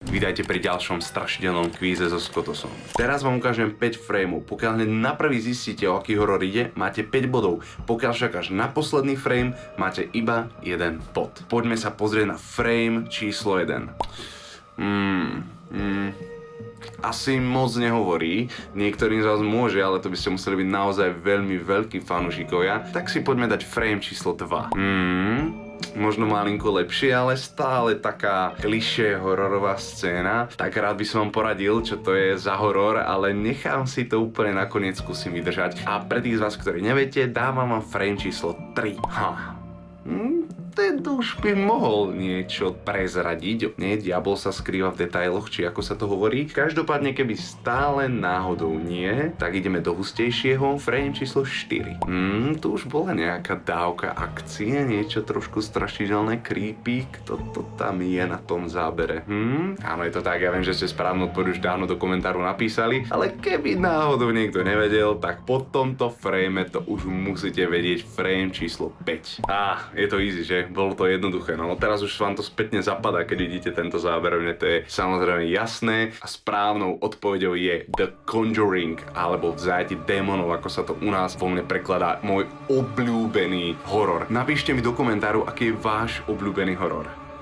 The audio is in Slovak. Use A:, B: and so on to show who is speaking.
A: Vydajte pri ďalšom strašidelnom kvíze so Scottosom. Teraz vám ukážem 5 frameov. Pokiaľ hneď na prvý zistíte, o aký horor ide, máte 5 bodov. Pokiaľ však až na posledný frame, máte iba 1 bod. Poďme sa pozrieť na frame číslo 1. Asi moc nehovorí, niektorým z vás môže, ale to by ste museli byť naozaj veľmi veľkí fanúšikovia. Tak si poďme dať frame číslo 2. Možno malinko lepšie, ale stále taká klišé hororová scéna. Tak rád by som vám poradil, čo to je za horor, ale nechám si to úplne nakoniec, skúsim vydržať. A pre tých z vás, ktorí neviete, dávam vám frame číslo 3. Tento už by mohol niečo prezradiť. Nie, diabol sa skrýva v detailoch, či ako sa to hovorí. Každopádne, keby stále náhodou nie, tak ideme do hustejšieho. Frame číslo 4. Tu už bola nejaká dávka akcie, niečo trošku strašidelné, creepy. Kto to tam je na tom zábere? Áno, je to tak, ja viem, že ste správnu odpoveď už dávno do komentáru napísali, ale keby náhodou niekto nevedel, tak po tomto frame to už musíte vedieť, frame číslo 5. Je to easy, že? Bolo to jednoduché, no teraz už vám to spätne zapadá, keď vidíte tento záber, mne to je samozrejme jasné a správnou odpoveďou je The Conjuring, alebo Vzájati démonov, ako sa to u nás vo mne prekladá, môj obľúbený horor. Napíšte mi do komentáru, aký je váš obľúbený horor.